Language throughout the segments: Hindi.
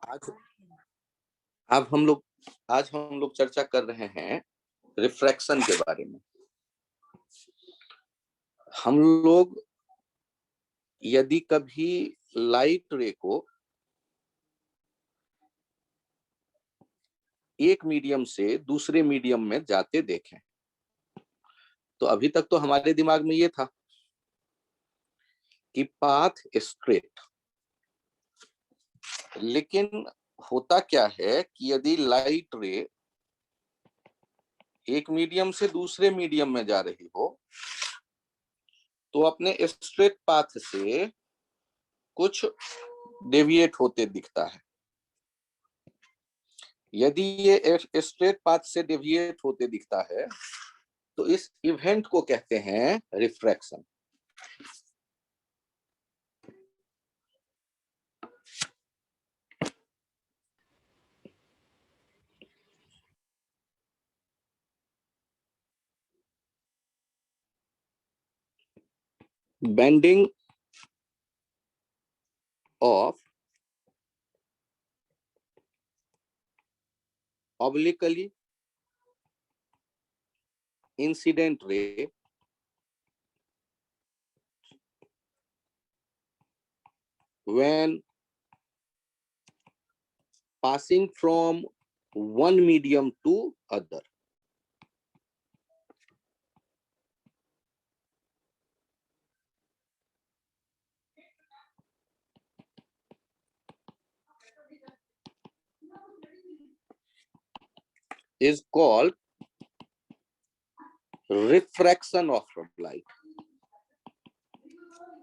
आज अब हम लोग आज हम लोग चर्चा कर रहे हैं रिफ्रैक्शन के बारे में। हम लोग यदि कभी लाइट रे को एक मीडियम से दूसरे मीडियम में जाते देखें, तो अभी तक तो हमारे दिमाग में ये था कि पाथ स्ट्रेट। लेकिन होता क्या है कि यदि लाइट रे एक मीडियम से दूसरे मीडियम में जा रही हो, तो अपने स्ट्रेट पाथ से कुछ डेविएट होते दिखता है। यदि ये स्ट्रेट पाथ से डेविएट होते दिखता है, तो इस इवेंट को कहते हैं refraction. Bending of obliquely incident ray when passing from one medium to other. Is called refraction of light.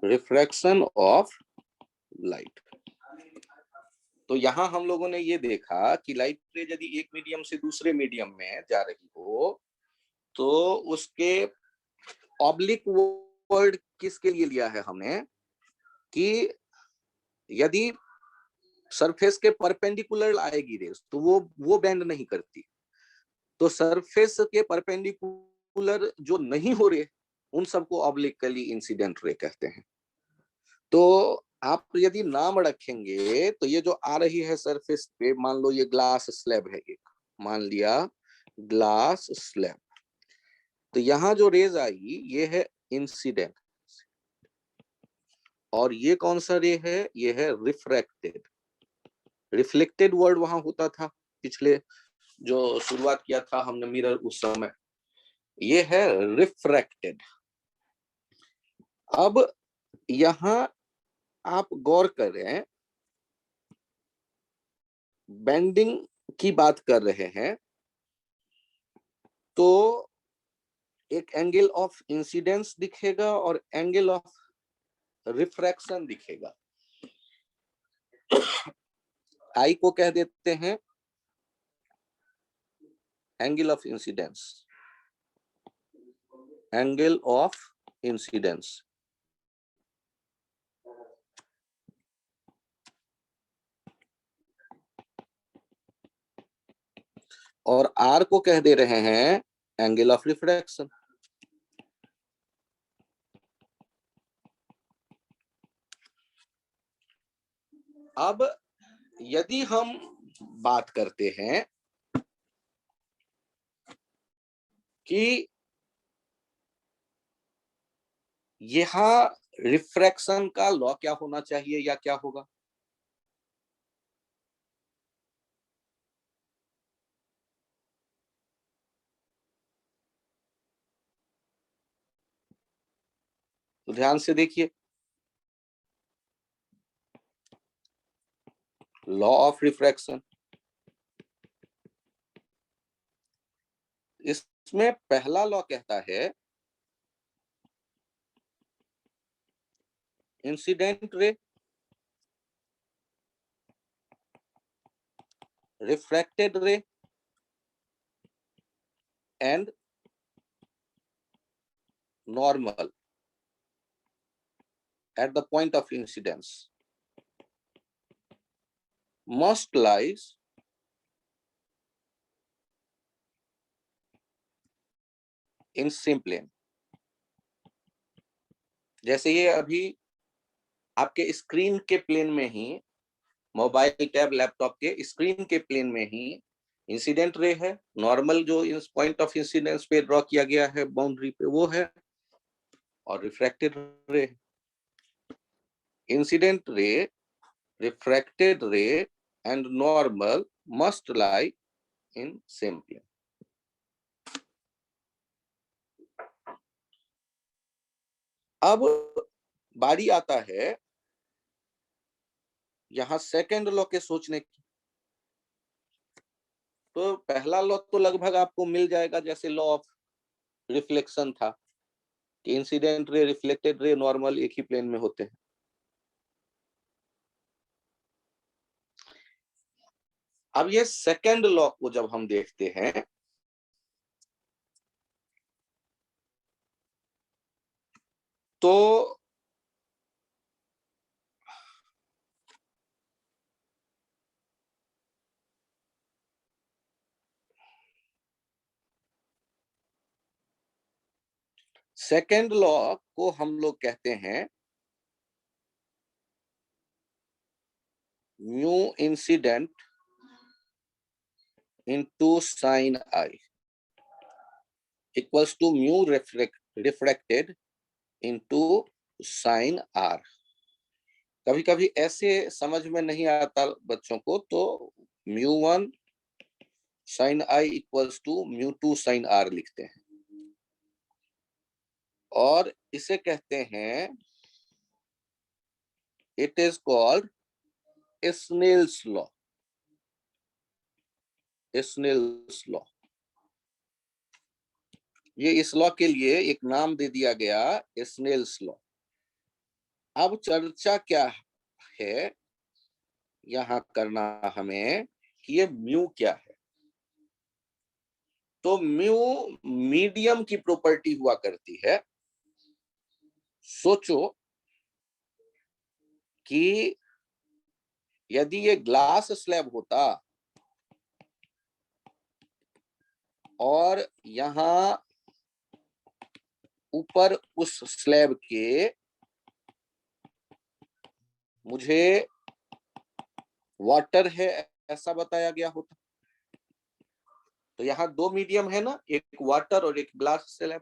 Refraction of light. तो यहां हम लोगों ने ये देखा कि लाइट रे यदि एक मीडियम से दूसरे मीडियम में जा रही हो, तो उसके ऑब्लिक वर्ड किसके लिए लिया है हमने कि यदि सरफेस के परपेंडिकुलर आएगी रेस, तो वो बेंड नहीं करती। तो सरफेस के परपेंडिकुलर जो नहीं हो रहे, उन सबको ऑब्लिकली इंसिडेंट रे कहते हैं। तो आप यदि नाम रखेंगे, तो ये जो आ रही है सरफेस पे, मान लो ये ग्लास स्लैब है, एक मान लिया ग्लास स्लैब, तो यहां जो रेज आई ये है इंसिडेंट, और ये कौन सा रे है? ये है रिफ्रैक्टेड। रिफ्लेक्टेड वर्ड वहां होता था पिछले जो शुरुआत किया था हमने मिरर उस समय, ये है रिफ्रैक्टेड। अब यहां आप गौर करें, बेंडिंग की बात कर रहे हैं, तो एक एंगल ऑफ इंसिडेंस दिखेगा और एंगल ऑफ रिफ्रैक्शन दिखेगा। आई को कह देते हैं angle of incidence, angle of incidence. और आर को कह दे रहे हैं एंगल ऑफ रिफ्रैक्शन। अब यदि हम बात करते हैं कि यहां रिफ्रैक्शन का लॉ क्या होना चाहिए या क्या होगा, तो ध्यान से देखिए, लॉ ऑफ रिफ्रैक्शन। इसमें पहला लॉ कहता है incident ray refracted ray and normal at the point of incidence must lies in same plane। जैसे ये अभी आपके स्क्रीन के प्लेन में ही मोबाइल, टैब, लैपटॉप के स्क्रीन के प्लेन में ही इंसिडेंट रे है, नॉर्मल जो इस पॉइंट ऑफ इंसिडेंस पे ड्रॉ किया गया है बाउंड्री पे वो है, और रिफ्रैक्टेड रे। Incident ray, refracted ray and normal must lie in same plane. अब बारी आता है यहां सेकंड लॉ के सोचने की। तो पहला लॉ तो लगभग आपको मिल जाएगा, जैसे लॉ ऑफ रिफ्लेक्शन था कि incident ray, reflected ray, normal एक ही प्लेन में होते हैं। अब ये सेकंड लॉ को जब हम देखते हैं तो सेकंड लॉ को हम लोग कहते हैं mu incident into sine I equals to mu refracted into sine R. कभी कभी ऐसे समझ में नहीं आता बच्चों को, तो mu one sine I equals to mu two sine R लिखते हैं, और इसे कहते हैं, it is called Snell's law. Snell's law, ये इस लॉ के लिए एक नाम दे दिया गया, स्नेल्स लॉ। अब चर्चा क्या है यहां करना हमें कि ये म्यू क्या है। तो म्यू मीडियम की प्रॉपर्टी हुआ करती है। सोचो कि यदि ये ग्लास स्लैब होता और यहां ऊपर उस स्लैब के मुझे वाटर है ऐसा बताया गया होता, तो यहाँ दो मीडियम है ना, एक वाटर और एक ग्लास स्लैब।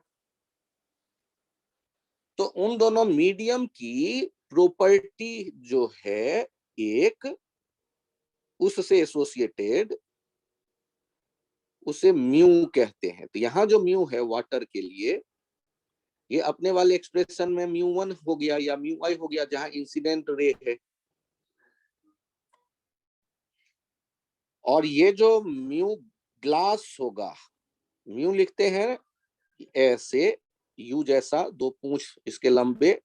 तो उन दोनों मीडियम की प्रॉपर्टी जो है एक, उससे एसोसिएटेड, उसे म्यू कहते हैं। तो यहाँ जो म्यू है वाटर के लिए, ये अपने वाले एक्सप्रेशन में म्यू वन हो गया या म्यू आई हो गया, जहां इंसिडेंट रे है। और ये जो म्यू ग्लास होगा, म्यू लिखते हैं ऐसे, यू जैसा, दो पूंछ इसके लंबे,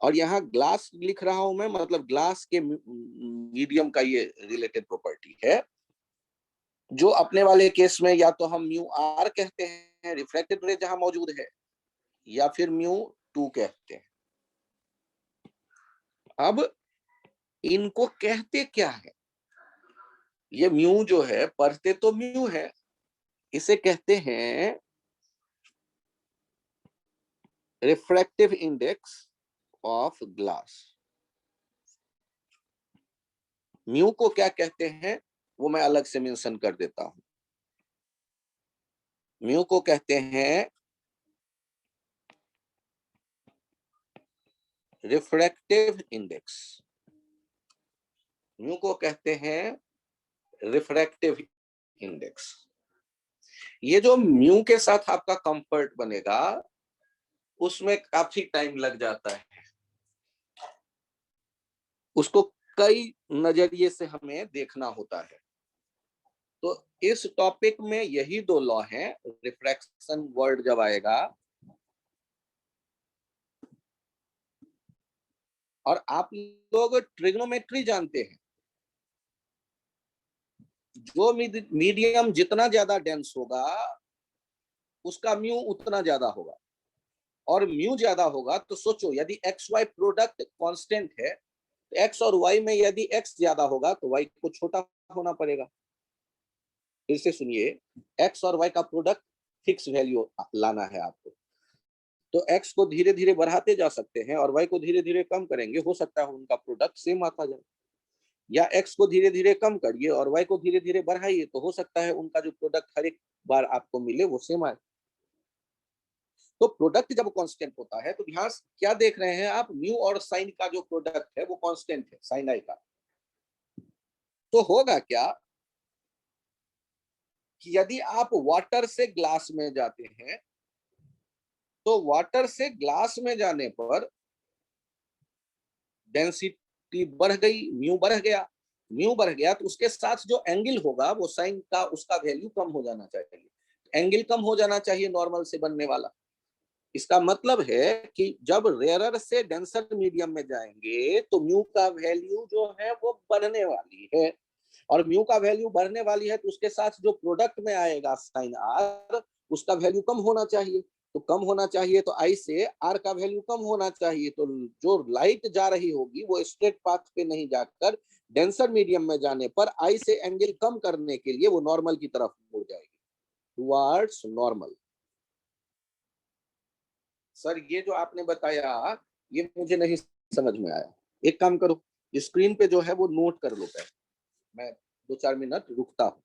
और यहाँ ग्लास लिख रहा हूं मैं, मतलब ग्लास के मीडियम का ये रिलेटेड प्रॉपर्टी है, जो अपने वाले केस में या तो हम म्यू आर कहते हैं रिफ्रैक्टेड रे जहां मौजूद है, या फिर म्यू टू कहते हैं। अब इनको कहते क्या है, ये म्यू जो है, पढ़ते तो म्यू है, इसे कहते हैं refractive index of glass. Mu को क्या कहते हैं वो मैं अलग से मेंशन कर देता हूं। म्यू को कहते हैं रिफ्रैक्टिव इंडेक्स, म्यू को कहते हैं रिफ्रैक्टिव इंडेक्स। ये जो म्यू के साथ आपका कंफर्ट बनेगा, उसमें काफी टाइम लग जाता है, उसको कई नजरिए से हमें देखना होता है। तो इस टॉपिक में यही दो लॉ हैं। रिफ्रैक्शन वर्ड जब आएगा, और आप लोग ट्रिग्नोमेट्री जानते हैं, जो मीडियम जितना ज्यादा डेंस होगा उसका म्यू उतना ज्यादा होगा, और म्यू ज्यादा होगा तो सोचो यदि एक्स वाई प्रोडक्ट कांस्टेंट है, तो एक्स और वाई में यदि एक्स ज्यादा होगा तो वाई को छोटा होना पड़ेगा। फिर से सुनिए, एक्स और वाई का प्रोडक्ट फिक्स वैल्यू लाना है आपको, तो एक्स को धीरे धीरे बढ़ाते जा सकते हैं और वाई को धीरे धीरे कम करेंगे, हो सकता है उनका प्रोडक्ट सेम आता जाए। या एक्स को धीरे धीरे कम करिए और वाई को धीरे धीरे बढ़ाइए, तो हो सकता है उनका जो प्रोडक्ट हर एक बार आपको मिले वो सेम आए। तो प्रोडक्ट जब कांस्टेंट होता है तो यहाँ क्या देख रहे हैं आप, म्यू और साइन का जो प्रोडक्ट है वो कांस्टेंट है, साइन आई का। तो होगा क्या कि यदि आप वाटर से ग्लास में जाते हैं तो वाटर से ग्लास में जाने पर डेंसिटी बढ़ गई, म्यू बढ़ गया। म्यू बढ़ गया तो उसके साथ जो एंगल होगा वो साइन का उसका वैल्यू कम हो जाना चाहिए। एंगल कम हो जाना चाहिए नॉर्मल से बनने वाला। इसका मतलब है कि जब रेयरर से डेंसर मीडियम में जाएंगे तो म्यू का वैल्यू जो है वो बढ़ने वाली है, और म्यू का वैल्यू बढ़ने वाली है तो उसके साथ जो प्रोडक्ट में आएगा साइन आर, उसका वैल्यू कम होना चाहिए। तो कम होना चाहिए तो आई से आर का वैल्यू कम होना चाहिए। तो जो लाइट जा रही होगी वो स्ट्रेट पाथ पे नहीं जाकर डेंसर मीडियम में जाने पर आई से एंगल कम करने के लिए वो नॉर्मल की तरफ मुड़ जाएगी, टुवर्ड्स नॉर्मल। सर ये जो आपने बताया ये मुझे नहीं समझ में आया। एक काम करो, स्क्रीन पे जो है वो नोट कर लो पहले, मैं 2-4 मिनट रुकता हूँ।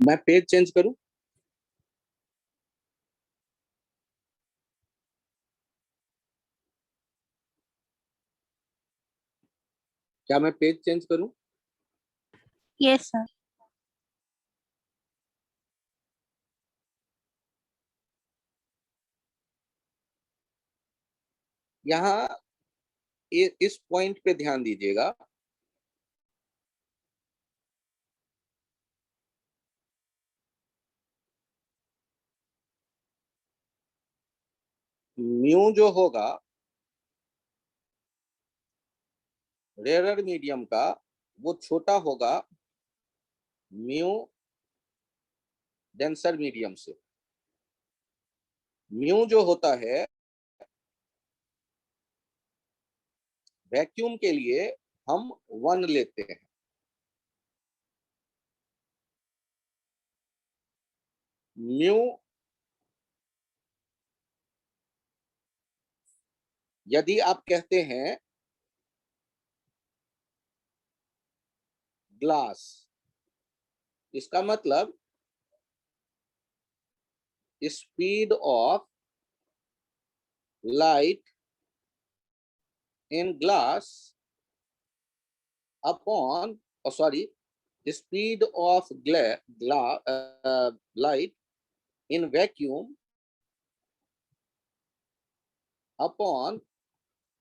मैं पेज चेंज करूं? क्या मैं पेज चेंज करूं? Yes sir. यहाँ इस पॉइंट पे ध्यान दीजिएगा। म्यू जो होगा रेयर मीडियम का वो छोटा होगा म्यू डेंसर मीडियम से। म्यू जो होता है वैक्यूम के लिए हम 1 लेते हैं। म्यू यदि आप कहते हैं ग्लास, इसका मतलब speed of light in glass upon sorry speed of light in vacuum upon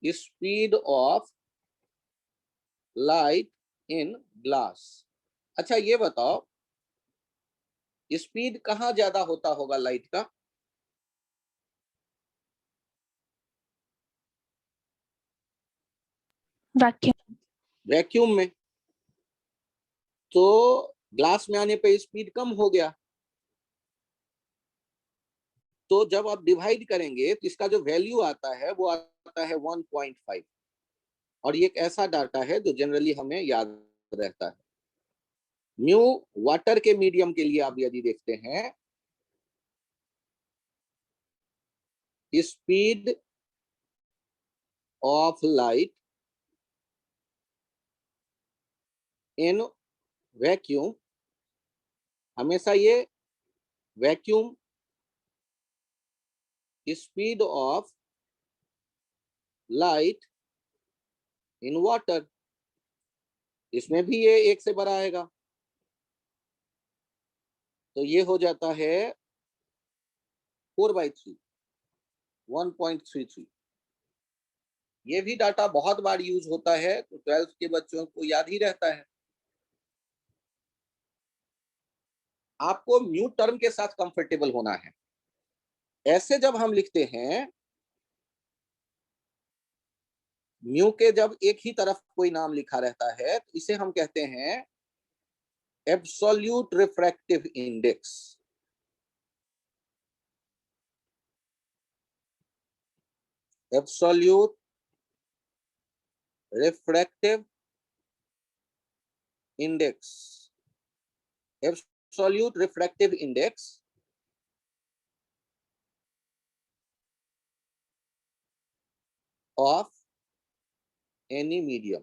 speed of light in glass. अच्छा ये बताओ स्पीड कहाँ ज्यादा होता होगा लाइट का? वैक्यूम। वैक्यूम में। तो ग्लास में आने पे स्पीड कम हो गया, तो जब आप डिवाइड करेंगे तो इसका जो वैल्यू आता है वो आता है 1.5। और ये एक ऐसा डाटा है जो जनरली हमें याद रहता है। म्यू वाटर के मीडियम के लिए आप यदि देखते हैं speed of light in vacuum, हमेशा ये vacuum speed of light in water, इसमें भी ये 1 से बड़ा आएगा। तो ये हो जाता है 4/3, 1.33। ये भी डाटा बहुत बार यूज होता है, तो 12th के बच्चों को याद ही रहता है। आपको म्यू टर्म के साथ कंफर्टेबल होना है। ऐसे जब हम लिखते हैं म्यू के जब एक ही तरफ कोई नाम लिखा रहता है तो इसे हम कहते हैं absolute refractive index. Absolute refractive index. Absolute refractive index of any medium.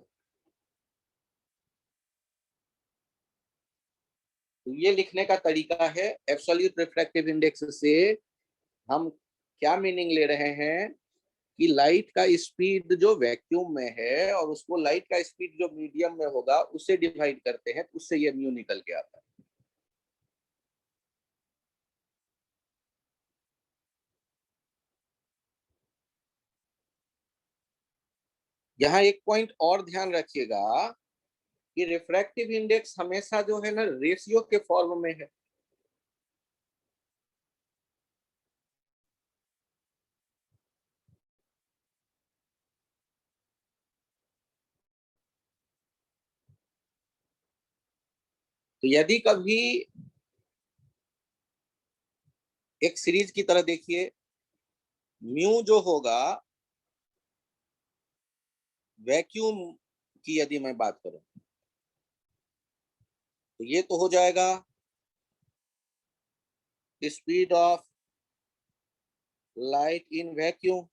तो ये लिखने का तरीका है। एब्सोल्यूट रिफ्रैक्टिव इंडेक्स से हम क्या मीनिंग ले रहे हैं कि लाइट का स्पीड जो वैक्यूम में है और उसको लाइट का स्पीड जो मीडियम में होगा उससे डिवाइड करते हैं, तो उससे ये म्यू निकल के आता है। यहाँ एक पॉइंट और ध्यान रखिएगा कि रिफ्रैक्टिव इंडेक्स हमेशा जो है ना रेशियो के फॉर्म में है। तो यदि कभी एक सीरीज की तरह देखिए, म्यू जो होगा वैक्यूम की यदि मैं बात करूं तो ये तो हो जाएगा speed of light in vacuum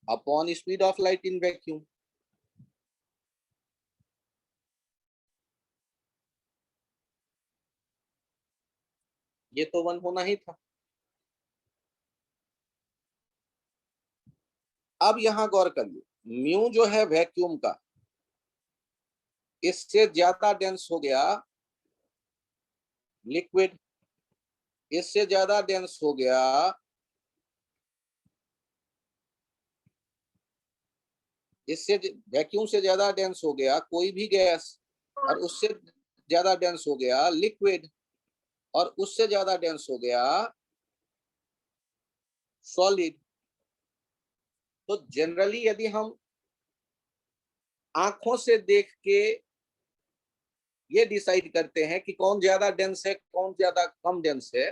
upon speed of light in vacuum. ये तो 1 होना ही था। अब यहां गौर करिए, म्यू जो है वैक्यूम का इससे ज्यादा डेंस हो गया लिक्विड, इससे ज्यादा डेंस हो गया इससे वैक्यूम से ज्यादा डेंस हो गया कोई भी गैस, और उससे ज्यादा डेंस हो गया लिक्विड, और उससे ज्यादा डेंस हो गया सॉलिड। तो जनरली यदि हम आंखों से देख के ये डिसाइड करते हैं कि कौन ज्यादा डेंस है कौन ज्यादा कम डेंस है,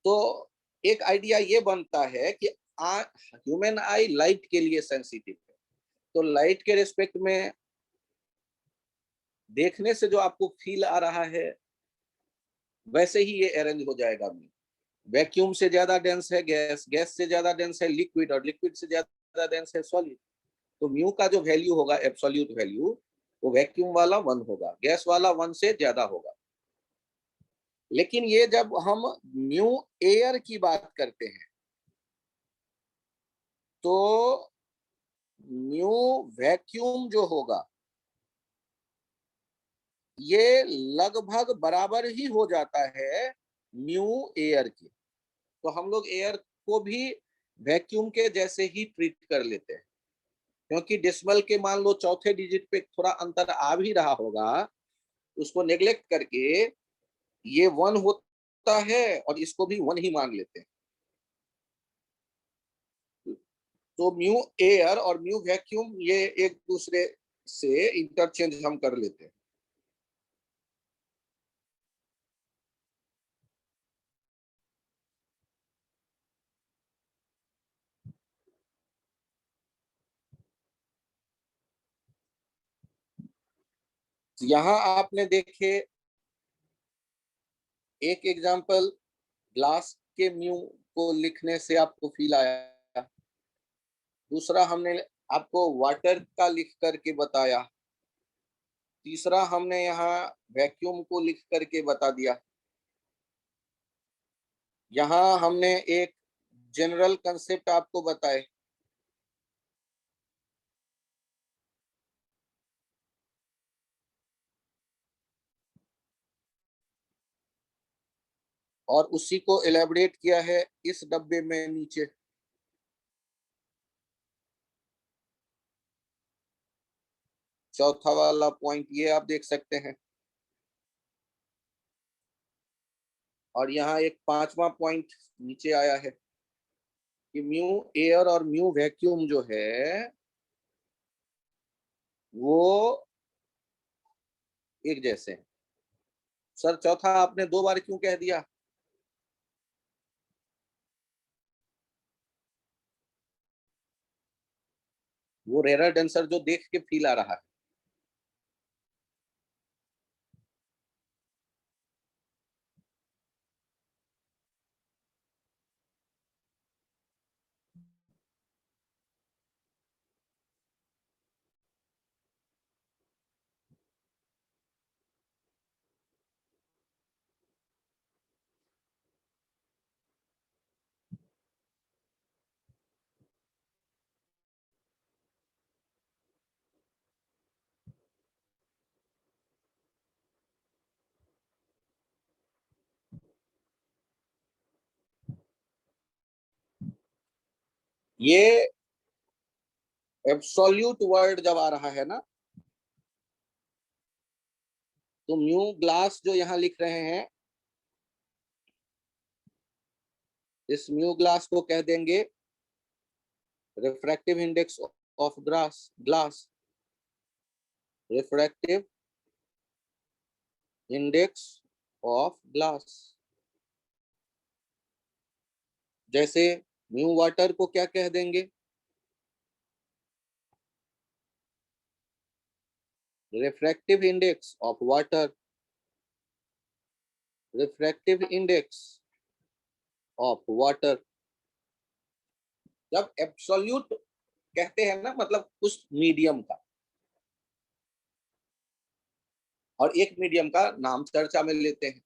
तो एक आइडिया ये बनता है कि ह्यूमन आई लाइट के लिए सेंसिटिव है, तो लाइट के रिस्पेक्ट में देखने से जो आपको फील आ रहा है वैसे ही ये अरेंज हो जाएगा। वैक्यूम से ज्यादा डेंस है गैस, गैस से ज्यादा डेंस है लिक्विड, और लिक्विड से ज्यादा डेंस है सॉलिड। तो म्यू का जो वैल्यू होगा एब्सोल्यूट वैल्यू, वो वैक्यूम वाला 1 होगा, गैस वाला 1 से ज्यादा होगा। लेकिन ये जब हम म्यू एयर की बात करते हैं तो म्यू वैक्यूम जो होगा ये लगभग बराबर ही हो जाता है म्यू एयर की। तो हम लोग एयर को भी वैक्यूम के जैसे ही ट्रीट कर लेते हैं, क्योंकि डेसिमल के मान लो चौथे डिजिट पे थोड़ा अंतर आ भी रहा होगा, उसको नेग्लेक्ट करके ये 1 होता है और इसको भी 1 ही मान लेते हैं। तो म्यू एयर और म्यू वैक्यूम ये एक दूसरे से इंटरचेंज हम कर लेते हैं। यहां आपने देखे एक एग्जांपल, ग्लास के म्यू को लिखने से आपको फील आया। दूसरा हमने आपको वाटर का लिख करके बताया। तीसरा हमने यहाँ वैक्यूम को लिख करके बता दिया। यहाँ हमने एक जनरल कंसेप्ट आपको बताए। और उसी को एलेबरेट किया है इस डब्बे में नीचे। चौथा वाला पॉइंट ये आप देख सकते हैं। और यहाँ एक पांचवा पॉइंट नीचे आया है कि म्यू एयर और म्यू वैक्यूम जो है वो एक जैसे हैं। सर चौथा आपने 2 बार क्यों कह दिया? वो रेरर डेंसर जो देख के फील आ रहा है। ये एब्सोल्यूट वर्ड जब आ रहा है ना, तो म्यू ग्लास जो यहाँ लिख रहे हैं, इस म्यू ग्लास को कह देंगे refractive index of glass. Refractive index of glass. जैसे म्यू वाटर को क्या कह देंगे? Refractive index of water. Refractive index of water. जब एब्सोल्यूट कहते हैं ना, मतलब उस मीडियम का, और एक मीडियम का नाम चर्चा में लेते हैं।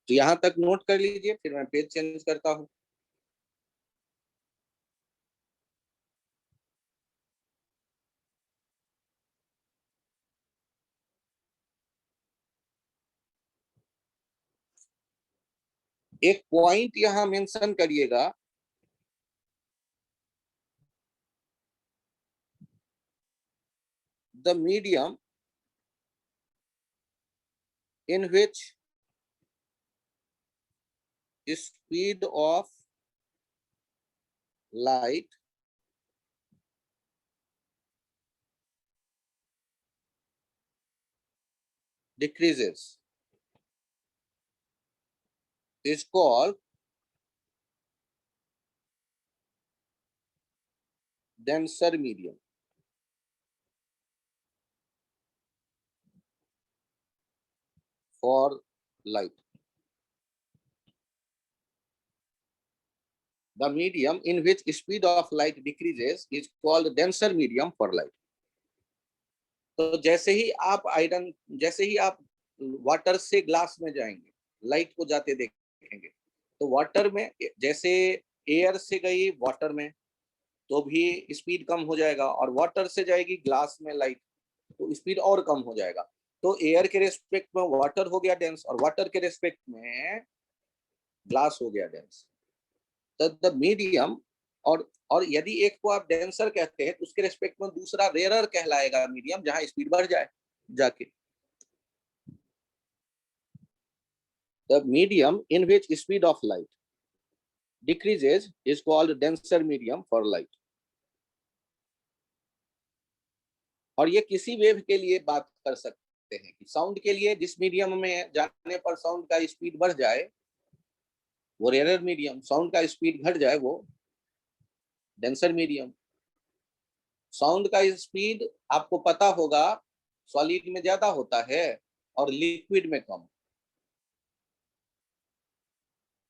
तो यहां तक नोट कर लीजिए, फिर मैं पेज चेंज करता हूं। एक पॉइंट यहां मेंशन करिएगा, the medium in which speed of light decreases is called denser medium for light. The medium in which speed of light decreases is called denser medium for light. तो जैसे ही आप वाटर से ग्लास में जाएंगे, लाइट को जाते देखेंगे, तो वाटर में जैसे एयर से गई वाटर में तो भी स्पीड कम हो जाएगा, और वाटर से जाएगी ग्लास में लाइट तो स्पीड और कम हो जाएगा। तो एयर के रेस्पेक्ट में वाटर हो गया डेंस, और वाटर के रेस्पेक्ट में ग्लास हो गया डेंस। तो द मीडियम, और यदि एक को आप डेंसर कहते हैं तो उसके रेस्पेक्ट में दूसरा रेयरर कहलाएगा मीडियम, जहां स्पीड बढ़ जाए जाके। The medium in which speed of light decreases is called denser medium for light. और ये किसी वेव के लिए बात कर सकते हैं कि साउंड के लिए जिस मीडियम में जाने पर साउंड का स्पीड बढ़ जाए वो रेयरर मीडियम, साउंड का स्पीड घट जाए वो डेंसर मीडियम। साउंड का स्पीड आपको पता होगा सॉलिड में ज्यादा होता है और लिक्विड में कम,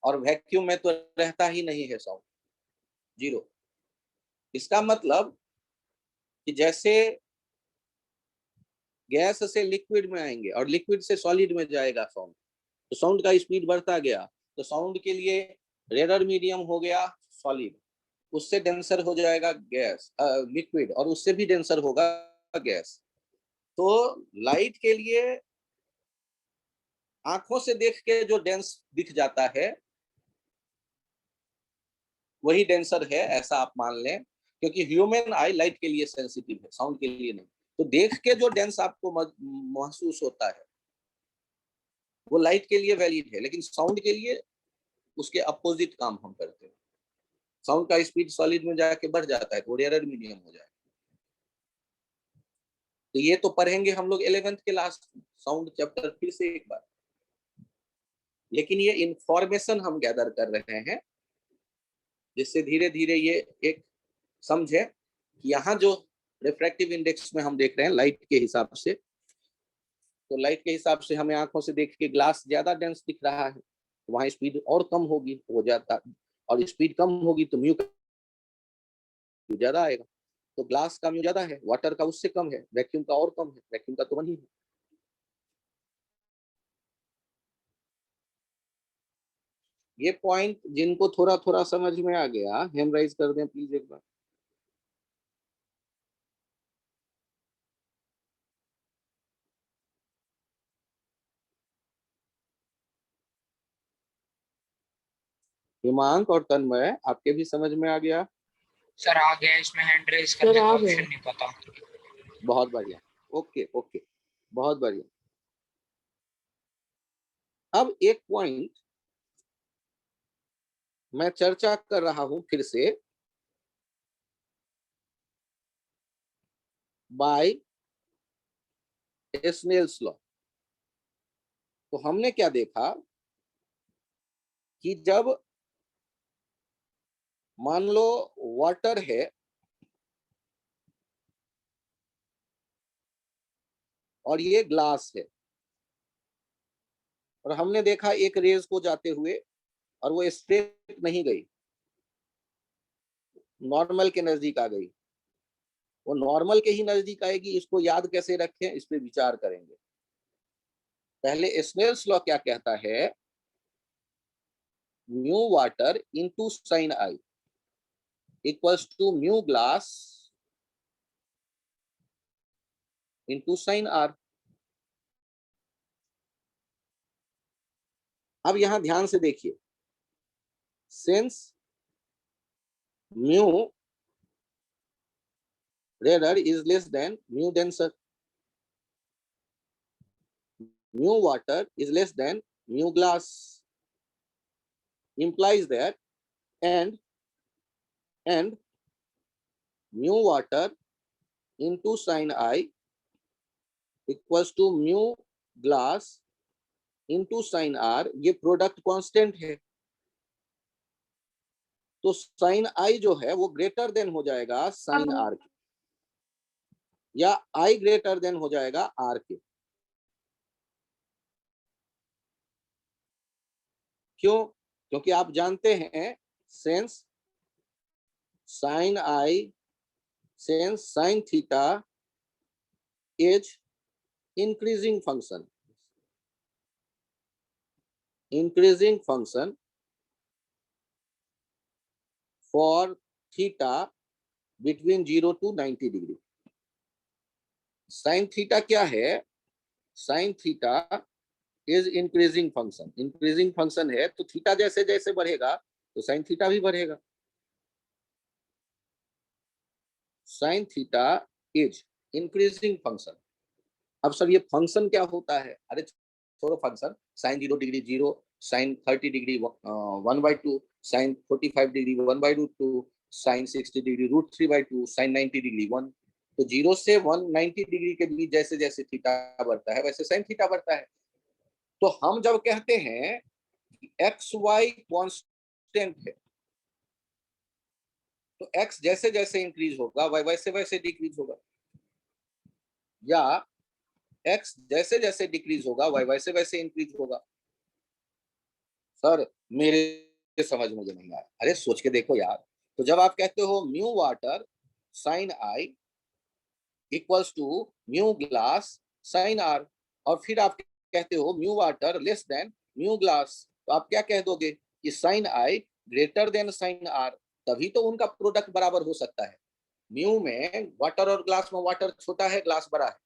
और वैक्यूम में तो रहता ही नहीं है साउंड, जीरो। इसका मतलब कि जैसे गैस से लिक्विड में आएंगे और लिक्विड से सॉलिड में जाएगा साउंड, तो साउंड का स्पीड बढ़ता गया, तो साउंड के लिए रेयरर मीडियम हो गया सॉलिड, उससे डेंसर हो जाएगा गैस लिक्विड, और उससे भी डेंसर होगा गैस। तो लाइट के लिए आंखों से देख के जो डेंस दिख जाता है वही डेंसर है, ऐसा आप मान लें, क्योंकि ह्यूमन आई लाइट के लिए सेंसिटिव है, साउंड के लिए नहीं। तो देख के जो डेंस आपको महसूस होता है वो लाइट के लिए वैलिड है, लेकिन साउंड के लिए उसके अपोजिट काम हम करते हैं। साउंड का स्पीड सॉलिड में जाके बढ़ जाता है तो रेयरर मीडियम हो जाएगा। तो ये तो पढ़ेंगे हम लोग 11th के लास्ट साउंड चैप्टर फिर से एक बार, लेकिन ये इंफॉर्मेशन हम गैदर कर रहे हैं जिससे धीरे धीरे ये एक समझे कि यहाँ जो रिफ्रैक्टिव इंडेक्स में हम देख रहे हैं लाइट के हिसाब से, तो लाइट के हिसाब से हमें आंखों से देख के ग्लास ज्यादा डेंस दिख रहा है, तो वहां स्पीड और कम होगी हो जाता, और स्पीड कम होगी तो म्यू ज्यादा आएगा। तो ग्लास का म्यू ज्यादा है, वाटर का उससे कम है, वैक्यूम का और कम है, वैक्यूम का तो 1 ही है। ये पॉइंट जिनको थोड़ा थोड़ा समझ में आ गया हैंड राइज कर दें प्लीज एक बार। हिमांक और तन्मय, आपके भी समझ में आ गया? सर आ गया, इसमें हैंड रेज करने का ऑप्शन नहीं पता। बहुत बढ़िया, ओके ओके, बहुत बढ़िया। अब एक पॉइंट मैं चर्चा कर रहा हूं फिर से, बाय स्नेल्स लॉ। तो हमने क्या देखा कि जब मान लो वाटर है और ये ग्लास है, और हमने देखा एक रेज को जाते हुए और वो स्ट्रेट नहीं गई, नॉर्मल के नजदीक आ गई। वो नॉर्मल के ही नजदीक आएगी, इसको याद कैसे रखें इस पे विचार करेंगे। पहले स्नेल्स लॉ क्या कहता है, mu water into sine I equals to mu glass into sine R. अब यहां ध्यान से देखिए, since mu rarer is less than mu denser, mu water is less than mu glass, implies that and mu water into sin I equals to mu glass into sin R, ये प्रोडक्ट कांस्टेंट है, तो sin I जो है वो ग्रेटर देन हो जाएगा sin R के, या I ग्रेटर देन हो जाएगा R के। क्यों? क्योंकि आप जानते हैं since sin theta is increasing function for theta between 0 to 90 degree. sin theta क्या है? sin theta is increasing function है, तो थीटा जैसे जैसे बढ़ेगा तो sin theta भी बढ़ेगा। sin theta is increasing function। अब सर ये फंक्शन क्या होता है? अरे छोड़ो function, sin 0 degree 0, sin 30 degree 1/2, sin 45 degree 1/√2, sin 60 degree √3/2, sin 90 degree 1। तो 0 से 190 डिग्री के बीच जैसे जैसे थीटा बढ़ता है वैसे sin थीटा बढ़ता है। तो हम जब कहते हैं कि XY कांस्टेंट है, तो X जैसे जैसे इंक्रीज होगा Y वैसे वैसे डिक्रीज होगा, या X जैसे जैसे डिक्रीज होगा Y वैसे वैसे इंक्रीज होगा। सर मेरे समझ में नहीं आया। अरे सोच के देखो यार। तो जब आप कहते हो mu water sine I equals to mu glass sine R, और फिर आप कहते हो mu water less than mu glass, तो आप क्या कह दोगे कि sine I greater than sine R, तभी तो उनका प्रोडक्ट बराबर हो सकता है। म्यू में वाटर और ग्लास में वाटर छोटा है, ग्लास बड़ा है,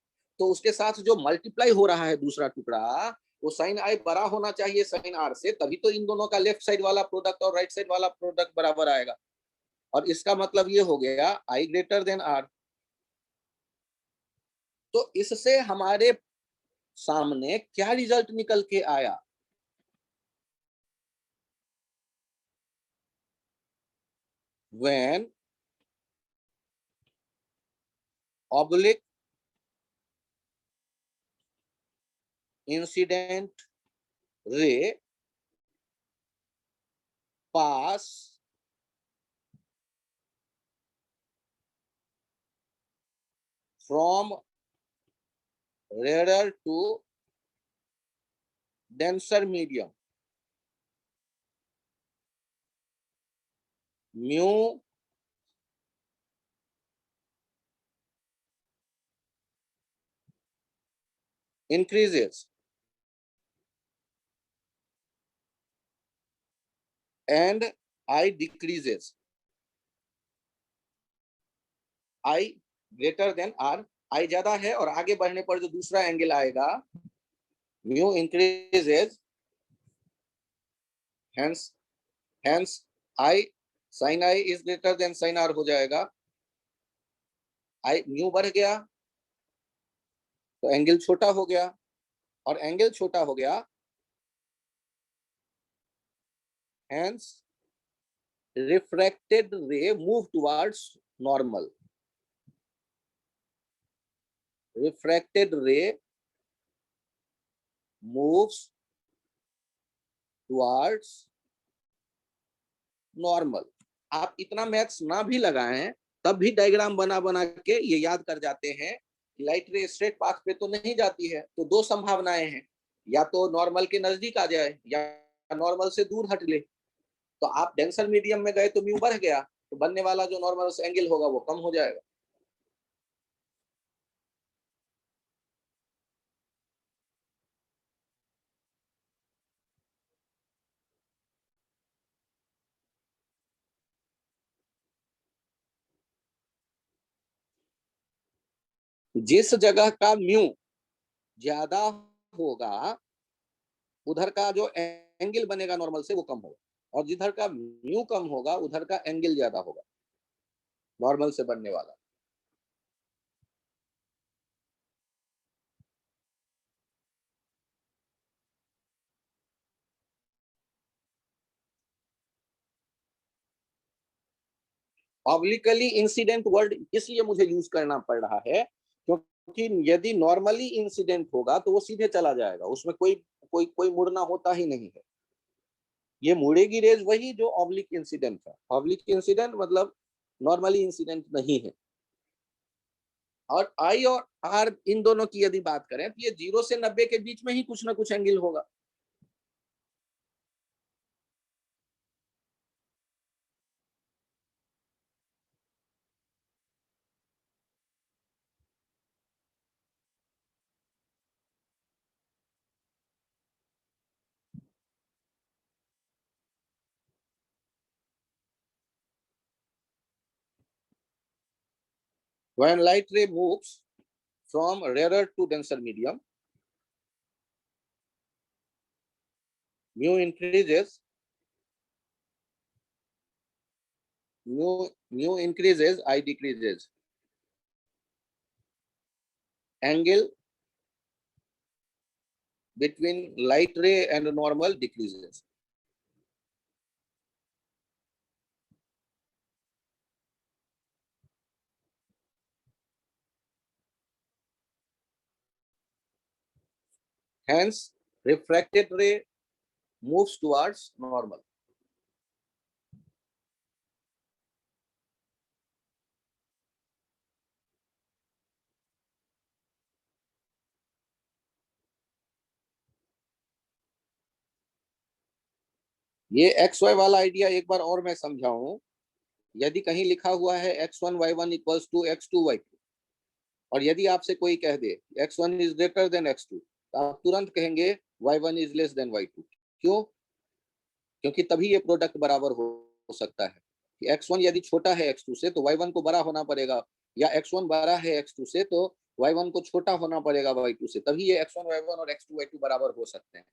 तो उसके साथ जो मल्टीप्लाई हो रहा है दूसरा टुकड़ा, वो साइन I बड़ा होना चाहिए साइन R से, तभी तो इन दोनों का लेफ्ट साइड वाला प्रोडक्ट और राइट साइड वाला प्रोडक्ट बराबर आएगा। और इसका मतलब ये हो गया I ग्रेटर देन R। तो इससे हमारे सामने क्या रिजल्ट निकल के आया? When oblique incident ray pass from rarer to denser medium, mu increases and I decreases, I greater than R, I ज्यादा है और आगे बढ़ने पर जो दूसरा एंगल आएगा mu increases, hence I sin I is greater than sin R हो जाएगा। I mu बढ़ गया तो एंगल छोटा हो गया, और एंगल छोटा हो गया hence refracted ray move towards normal, refracted ray moves towards normal। आप इतना मैथ्स ना भी लगाएं तब भी डायग्राम बना बना के ये याद कर जाते हैं, लाइट रे स्ट्रेट पाथ पे तो नहीं जाती है, तो दो संभावनाएं हैं, या तो नॉर्मल के नजदीक आ जाए या नॉर्मल से दूर हट ले। तो आप डेंसर मीडियम में गए तो म्यू बढ़ गया, तो बनने वाला जो नॉर्मल एंगल होगा वो कम हो जाएगा। जिस जगह का म्यू ज्यादा होगा उधर का जो एंगल बनेगा नॉर्मल से वो कम होगा। और जिधर का म्यू कम होगा उधर का एंगल ज्यादा होगा नॉर्मल से बनने वाला। ऑब्लिकली इंसिडेंट वर्ड इसलिए मुझे यूज करना पड़ रहा है क्योंकि यदि नॉर्मली इंसिडेंट होगा तो वो सीधे चला जाएगा, उसमें कोई कोई कोई मुड़ना होता ही नहीं है। ये मुड़ेगी रेज वही जो ऑब्लिक इंसिडेंट है। ऑब्लिक इंसिडेंट मतलब नॉर्मली इंसिडेंट नहीं है। और आई और आर इन दोनों की यदि बात करें तो ये 0 से 90 के बीच में ही कुछ ना कुछ एंगल होगा। When light ray moves from rarer to denser medium, mu increases, mu increases, I decreases. Angle between light ray and normal decreases. Hence, refracted ray moves towards normal. ये एक्स वाई वाला आइडिया एक बार और मैं समझाऊं। यदि कहीं लिखा हुआ है x1 y1 equals to x2 y2 और यदि आपसे कोई कह दे x1 is greater then x2 तो आप तुरंत कहेंगे y1 is less then y2। क्यों? क्योंकि तभी ये प्रोडक्ट बराबर हो सकता है कि x1 यदि छोटा है x2 से तो y1 को बड़ा होना पड़ेगा, या x1 बड़ा है x2 से तो y1 को छोटा होना पड़ेगा y2 से, तभी ये x1 y1 और x2 y2 बराबर हो सकते हैं।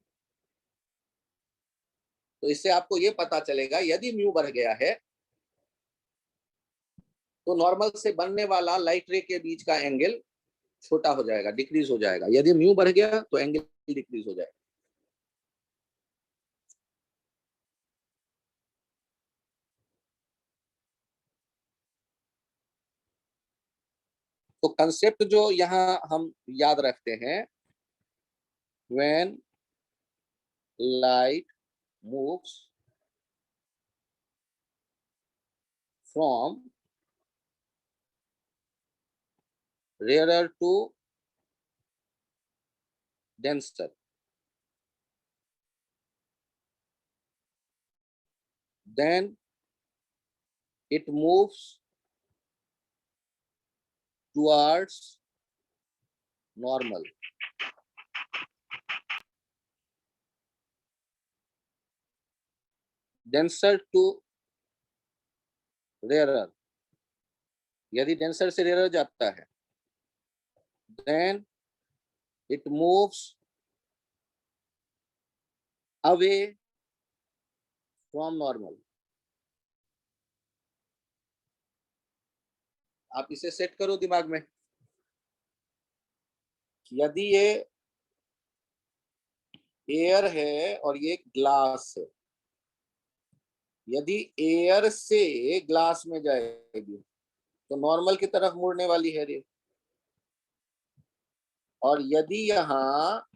तो इससे आपको ये पता चलेगा यदि म्यू बढ़ गया है तो नॉर्मल से बनने वाला लाइट रे के बीच का एंगल छोटा हो जाएगा, डिक्रीज हो जाएगा। यदि म्यू बढ़ गया तो एंगल डिक्रीज हो जाएगा। तो कंसेप्ट जो यहाँ हम याद रखते हैं, when light moves from rarer to denser, then it moves towards normal. Denser to rarer, यदि denser से rarer जाता है then it moves away from normal. आप इसे सेट करो दिमाग में। यदि ये एयर है और ये ग्लास है, यदि एयर से ग्लास में जाएगी तो नॉर्मल की तरफ मुड़ने वाली है रे। और यदि यहाँ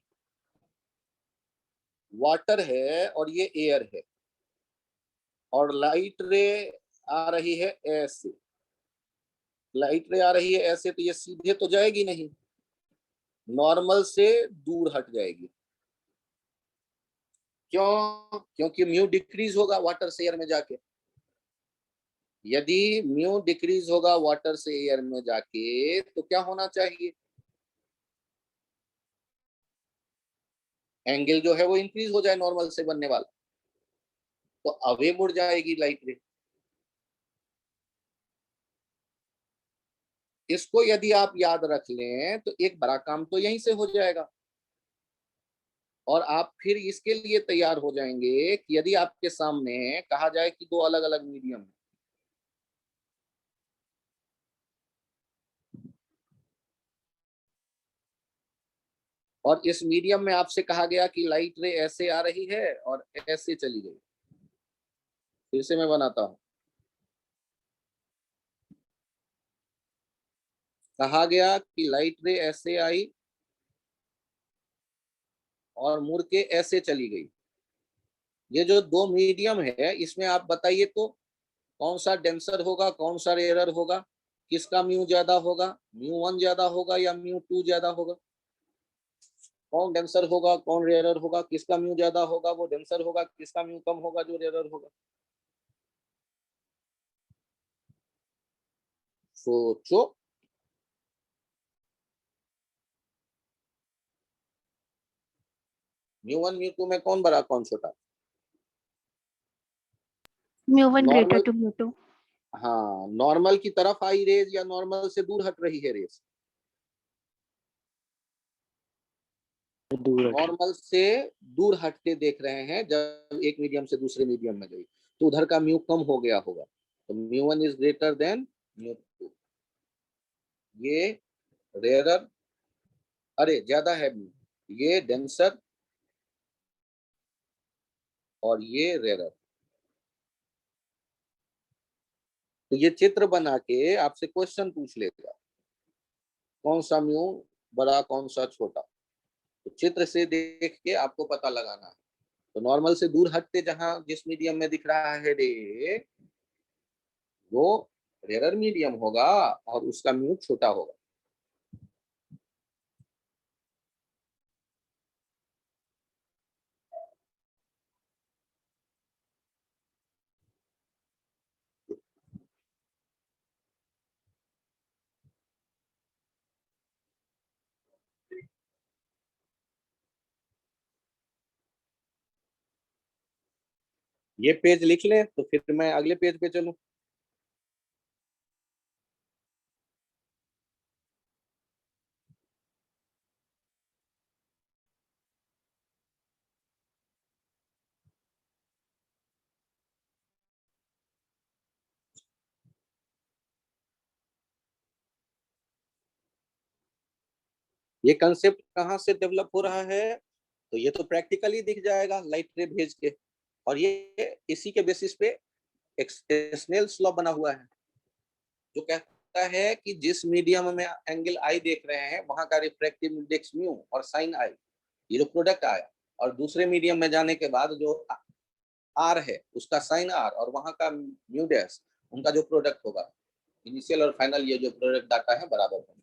वाटर है और ये एयर है और लाइट रे आ रही है ऐसे, लाइट रे आ रही है ऐसे, तो ये सीधे तो जाएगी नहीं, नॉर्मल से दूर हट जाएगी। क्यों? क्योंकि म्यू डिक्रीज होगा वाटर से एयर में जाके। यदि म्यू डिक्रीज होगा वाटर से एयर में जाके तो क्या होना चाहिए? एंगल जो है वो इंक्रीज हो जाए नॉर्मल से बनने वाला, तो अवे मुड़ जाएगी लाइट रे। इसको यदि आप याद रख लें तो एक बड़ा काम तो यहीं से हो जाएगा। और आप फिर इसके लिए तैयार हो जाएंगे कि यदि आपके सामने कहा जाए कि दो अलग अलग मीडियम है, और इस मीडियम में आपसे कहा गया कि लाइट रे ऐसे आ रही है और ऐसे चली गई। फिर से मैं बनाता हूं। कहा गया कि लाइट रे ऐसे आई और मुड़ के ऐसे चली गई। ये जो दो मीडियम है, इसमें आप बताइए तो कौन सा डेंसर होगा, कौन सा रेयरर होगा, किसका म्यू ज्यादा होगा, म्यू 1 ज्यादा होगा या म्यू 2 ज्यादा होगा? कौन डेंसर होगा, कौन रेयरर होगा, किसका म्यू ज्यादा होगा वो डेंसर होगा, किसका म्यू कम होगा जो रेयरर होगा? सोचो। म्यू 1 म्यू 2 में कौन बड़ा कौन छोटा? mu1 greater normal. to mu2. हाँ, नॉर्मल की तरफ आई रेज या नॉर्मल से दूर हट रही है रेज? नॉर्मल से दूर हटते देख रहे हैं। जब एक मीडियम से दूसरे मीडियम में गई तो उधर का म्यू कम हो गया होगा, तो mu 1 is greater then mu 2। ये रेयरर, अरे ज्यादा है म्यू, ये डेंसर और ये रेयरर। तो ये चित्र बना के आपसे क्वेश्चन पूछ लेगा कौन सा म्यू बड़ा कौन सा छोटा। तो चित्र से देख के आपको पता लगाना है। तो नॉर्मल से दूर हटते जहां जिस मीडियम में दिख रहा है रे, वो रेयरर मीडियम होगा और उसका म्यू छोटा होगा। ये पेज लिख लें तो फिर मैं अगले पेज पे चलूं। ये कंसेप्ट कहाँ से डेवलप हो रहा है? तो ये तो प्रैक्टिकली दिख जाएगा लाइट रे भेज के। और ये इसी के बेसिस पे एक स्नेल्स लॉ बना हुआ है जो कहता है कि जिस मीडियम में एंगल आई देख रहे हैं वहां का रिफ्रैक्टिव इंडेक्स म्यू और साइन आई, ये जो प्रोडक्ट आया, और दूसरे मीडियम में जाने के बाद जो आर है उसका साइन आर और वहां का म्यू डैश, उनका जो प्रोडक्ट होगा इनिशियल और फाइनल, ये जो प्रोडक्ट डाटा है बराबर होंगे।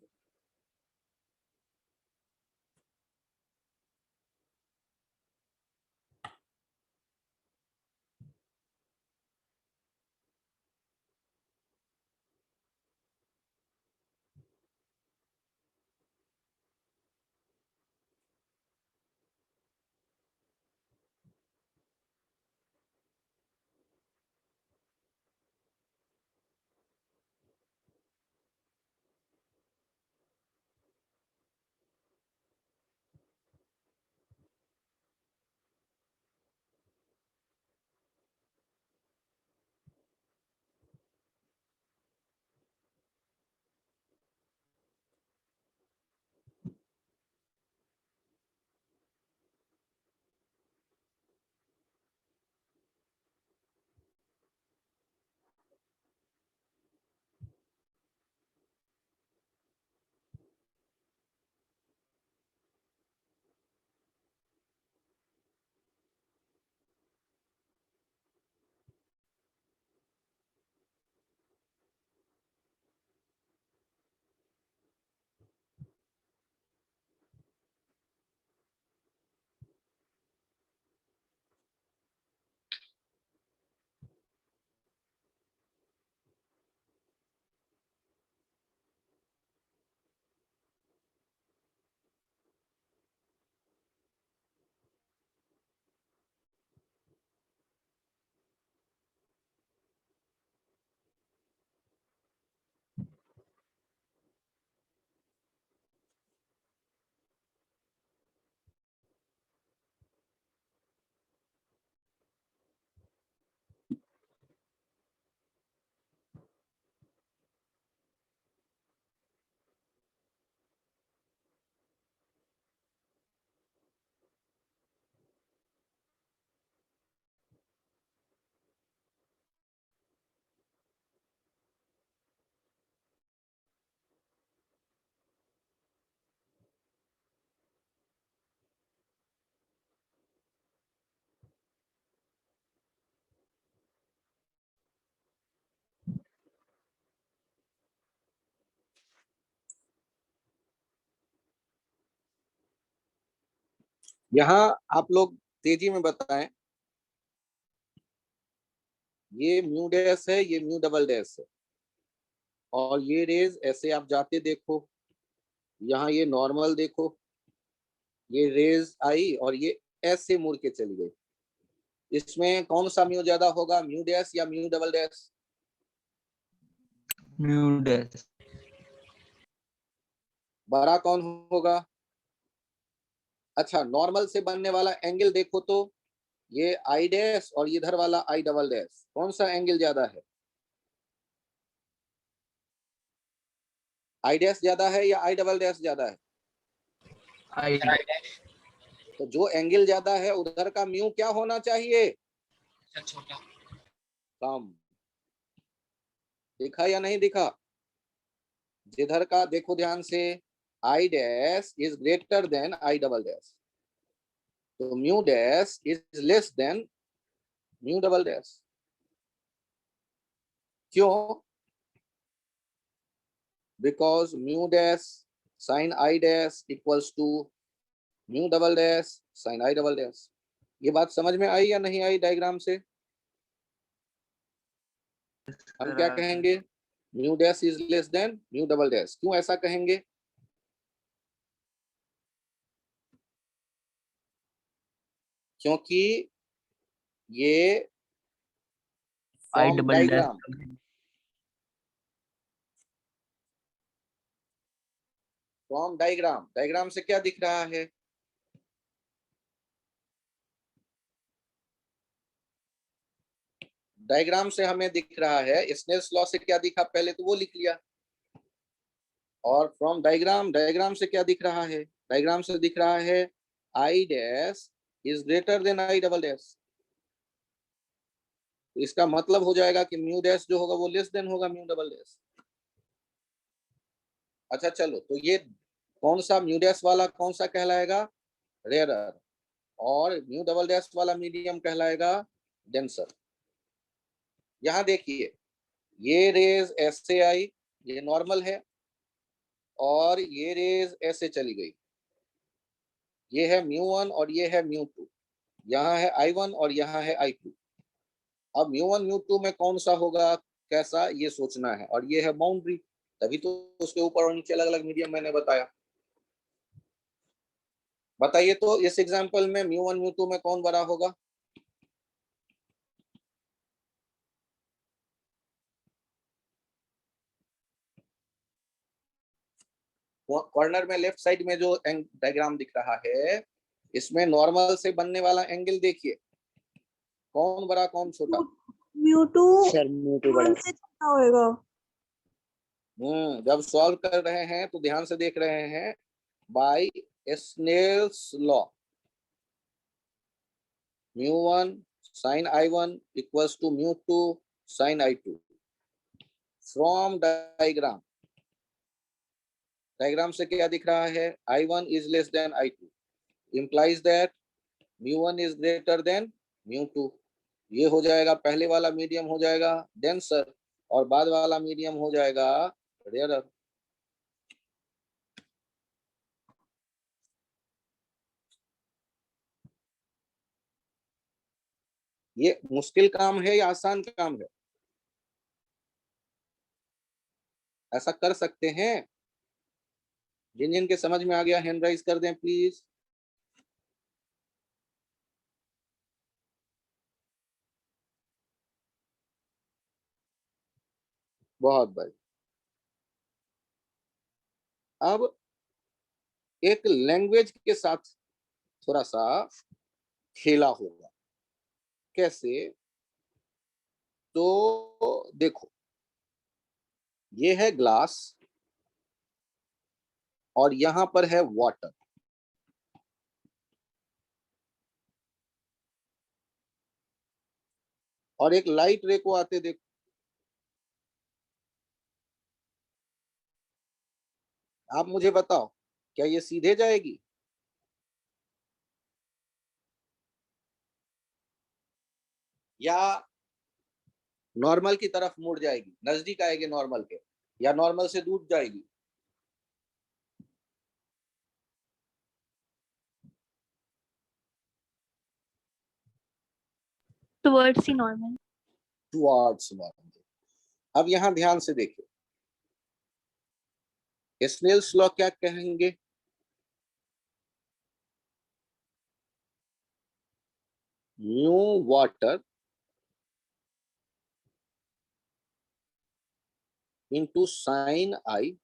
यहाँ आप लोग तेजी में बताएं, ये म्यू डैश है, ये म्यू डबल डैश है, और ये रेज ऐसे आप जाते देखो, यहाँ ये नॉर्मल देखो, ये रेज आई और ये ऐसे मुड़ के चली गई। इसमें कौन सा म्यू ज्यादा होगा, म्यू डैश या mu double dash? Mu dash. बड़ा कौन होगा? अच्छा, नॉर्मल से बनने वाला एंगल देखो तो ये आई डैश और इधर वाला आई डबल डैश, कौन सा एंगल ज्यादा है? आई डैश ज्यादा है या आई डबल डैश ज्यादा है? आई डैश तो जो एंगल ज्यादा है उधर का म्यू क्या होना चाहिए? छोटा। कम। दिखा या नहीं दिखा? जिधर का देखो ध्यान से, I dash is greater than I double dash, तो mu dash is less than mu double dash. क्यों? Because mu dash sine I dash equals to mu double dash sine I double dash. ये बात समझ में आई या नहीं आई डायग्राम से? हम क्या कहेंगे, mu dash is less than mu double dash. क्यों ऐसा कहेंगे? क्योंकि ये I from double dash. Diagram, from diagram, diagram से क्या दिख रहा है? डायग्राम से हमें दिख रहा है, स्नेल्स लॉ से क्या दिखा पहले तो वो लिख लिया, और फ्रॉम डायग्राम, डायग्राम से क्या दिख रहा है? डायग्राम से दिख रहा है I dash is greater than I double dash. तो इसका मतलब हो जाएगा कि म्यू डैश जो होगा वो लेस देन होगा म्यू डबल डैश। अच्छा चलो, तो ये कौन सा म्यू डैश वाला कौन सा कहलाएगा? रेयरर। और म्यू डबल डैश वाला मीडियम कहलाएगा डेंसर। यहाँ देखिए, ये रेज ऐसे आई, ये नॉर्मल है, और ये रेज ऐसे चली गई, ये है म्यू 1 और ये है म्यू 2, यहाँ है I1 और यहाँ है I2। अब म्यू 1 म्यू 2 में कौन सा होगा, कैसा, ये सोचना है, और ये है बाउंड्री, तभी तो उसके ऊपर और नीचे अलग अलग मीडियम मैंने बताया। बताइए तो इस एग्जांपल में म्यू 1 म्यू 2 में कौन बड़ा होगा? कॉर्नर में लेफ्ट साइड में जो डायग्राम दिख रहा है, इसमें नॉर्मल से बनने वाला एंगल देखिए, कौन बड़ा कौन छोटा? म्यू2 सर म्यू टू बड़ा। से छोटा होएगा। जब सॉल्व कर रहे हैं तो ध्यान से देख रहे हैं, by Snell's law mu 1 sin I1 equals to mu 2 sin I2 from diagram. Diagram से क्या दिख रहा है, I1 is less than I2 implies that mu 1 is greater than mu 2। ये हो जाएगा, पहले वाला मीडियम हो जाएगा डेंसर और बाद वाला मीडियम हो जाएगा रेयरर। ये मुश्किल काम है या आसान काम है? ऐसा कर सकते हैं? जिन जिन के समझ में आ गया हैंड राइज कर दें प्लीज। बहुत भाई। अब एक लैंग्वेज के साथ थोड़ा सा खेला होगा। कैसे? तो देखो, ये है ग्लास और यहां पर है वाटर, और एक लाइट रे को आते देखो। आप मुझे बताओ, क्या ये सीधे जाएगी या नॉर्मल की तरफ मुड़ जाएगी, नजदीक आएगी नॉर्मल के, या नॉर्मल से दूर जाएगी? towards the normal. Towards normal. अब यहां ध्यान से देखिए, स्नेल्स लॉ क्या कहेंगे? Mu water into sin I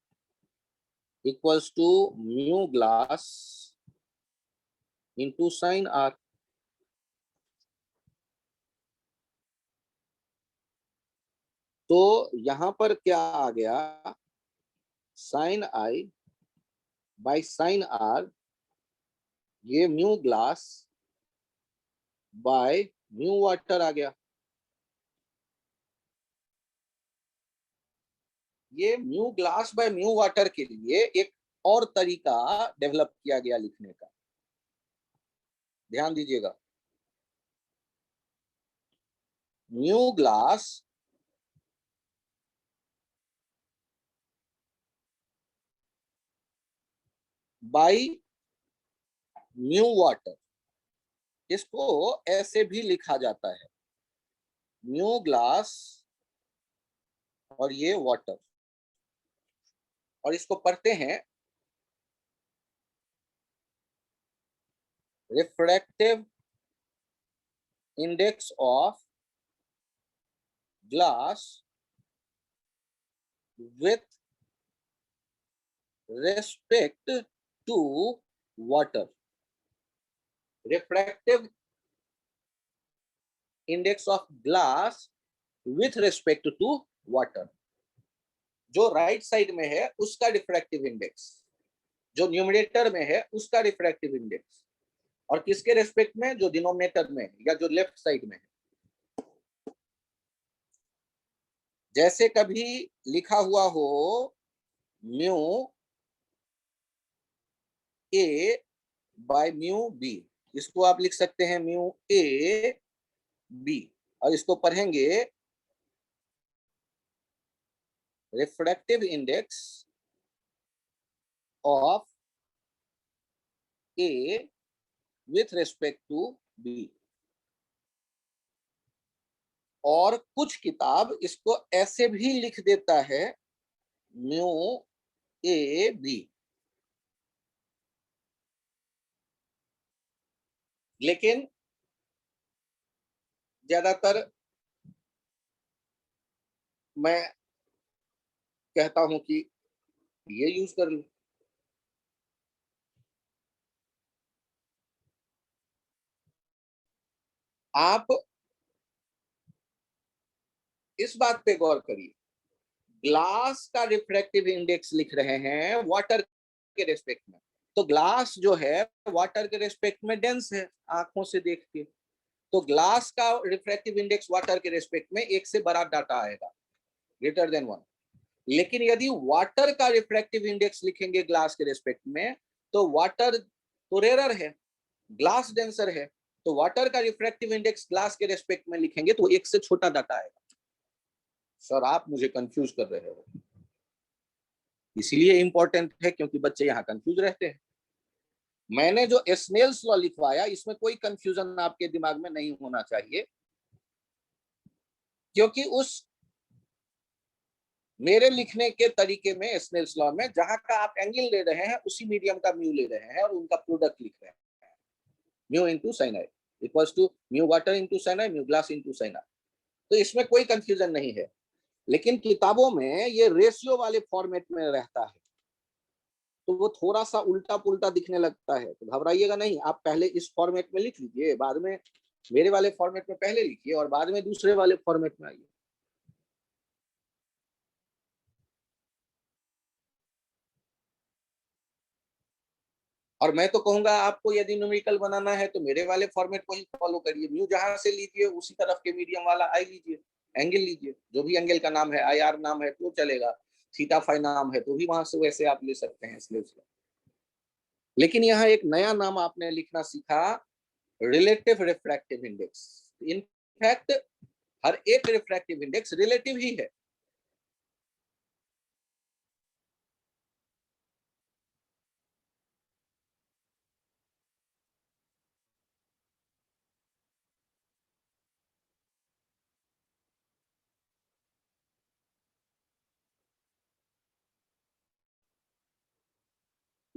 equals to mu glass into sin R। तो यहां पर क्या आ गया? sin I by sin R, ये mu glass by mu water आ गया। ये mu glass by mu water के लिए एक और तरीका डेवलप किया गया लिखने का, ध्यान दीजिएगा। Mu glass by mu water, इसको ऐसे भी लिखा जाता है, म्यू ग्लास और ये वाटर, और इसको पढ़ते हैं refractive index of glass with respect to water। refractive index of glass with respect to water, जो राइट साइड में है उसका रिफ्रैक्टिव इंडेक्स, जो न्यूमरेटर में है उसका रिफ्रैक्टिव इंडेक्स, और किसके रेस्पेक्ट में? जो डिनोमिनेटर में या जो लेफ्ट साइड में है। जैसे कभी लिखा हुआ हो mu A by mu B, इसको आप लिख सकते हैं म्यू ए बी, और इसको पढ़ेंगे refractive index of A with respect to B. और कुछ किताब इसको ऐसे भी लिख देता है म्यू ए बी, लेकिन ज्यादातर मैं कहता हूं कि ये यूज कर लो। आप इस बात पे गौर करिए, ग्लास का रिफ्रैक्टिव इंडेक्स लिख रहे हैं वाटर के रेस्पेक्ट में, तो ग्लास जो है वाटर के रेस्पेक्ट में डेंस है आंखों से देख के, तो ग्लास का रिफ्रैक्टिव इंडेक्स वाटर के रेस्पेक्ट में एक से बड़ा डाटा आएगा, ग्रेटर देन 1। लेकिन यदि वाटर का रिफ्रैक्टिव इंडेक्स लिखेंगे ग्लास के रेस्पेक्ट में, तो वाटर तो रेयर है, ग्लास डेंसर है, तो वाटर का रिफ्रैक्टिव इंडेक्स ग्लास के रेस्पेक्ट में लिखेंगे तो एक से छोटा डाटा आएगा। सर आप मुझे कंफ्यूज कर रहे हो, इसलिए इंपॉर्टेंट है क्योंकि बच्चे यहाँ कंफ्यूज रहते हैं। मैंने जो स्नेल्स लॉ लिखवाया इसमें कोई कंफ्यूजन आपके दिमाग में नहीं होना चाहिए, क्योंकि उस मेरे लिखने के तरीके में स्नेल्स लॉ में जहां का आप एंगल ले रहे हैं उसी मीडियम का म्यू ले रहे हैं और उनका प्रोडक्ट लिख रहे हैं, mu into sine I equals to mu water into sine I, mu glass into sine I. तो इसमें कोई कंफ्यूजन नहीं है, लेकिन किताबों में ये रेशियो वाले फॉर्मेट में रहता है तो वो थोड़ा सा उल्टा पुल्टा दिखने लगता है, तो घबराइएगा नहीं, आप पहले इस फॉर्मेट में लिख लीजिए, बाद में मेरे वाले फॉर्मेट में पहले लिखिए और बाद में दूसरे वाले फॉर्मेट में आइए। और मैं तो कहूंगा आपको यदि न्यूमेरिकल बनाना है तो मेरे वाले फॉर्मेट को ही फॉलो करिए, म्यू जहां से लीजिए उसी तरफ के मीडियम वाला आई लीजिए, एंगल लीजिए, जो भी एंगल का नाम है, आई आर नाम है तो चलेगा, थीटा फाई नाम है तो भी वहां से वैसे आप ले सकते हैं स्लेव से। लेकिन यहाँ एक नया नाम आपने लिखना सीखा, रिलेटिव रिफ्रैक्टिव इंडेक्स। इनफैक्ट हर एक रिफ्रैक्टिव इंडेक्स रिलेटिव ही है,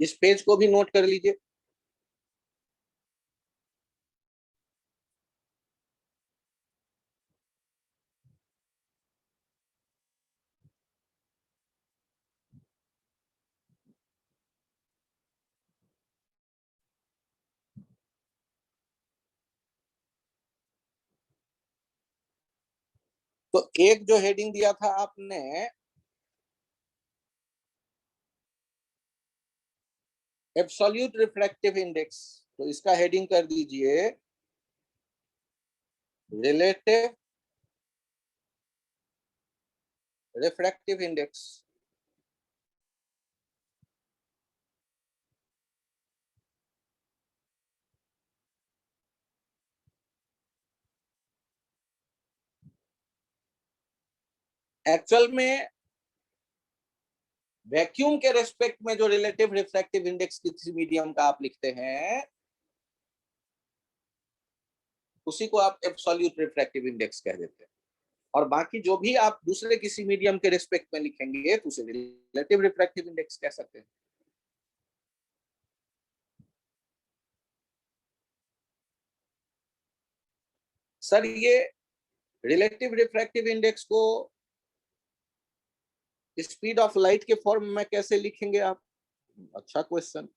इस पेज को भी नोट कर लीजिए। तो एक जो हेडिंग दिया था आपने, एब्सोल्यूट रिफ्रैक्टिव इंडेक्स, तो इसका हेडिंग कर दीजिए रिलेटिव रिफ्रैक्टिव इंडेक्स। एक्चुअल में वैक्यूम के रेस्पेक्ट में जो रिलेटिव रिफ्रैक्टिव इंडेक्स किसी मीडियम का आप लिखते हैं, उसी को आप एब्सोल्यूट रिफ्रैक्टिव इंडेक्स कह देते हैं। और बाकी जो भी आप दूसरे किसी मीडियम के रिस्पेक्ट में लिखेंगे तो उसे रिलेटिव रिफ्रैक्टिव इंडेक्स कह सकते हैं। सर ये रिलेटिव रिफ्रैक्टिव इंडेक्स को स्पीड ऑफ लाइट के फॉर्म में कैसे लिखेंगे आप? अच्छा क्वेश्चन।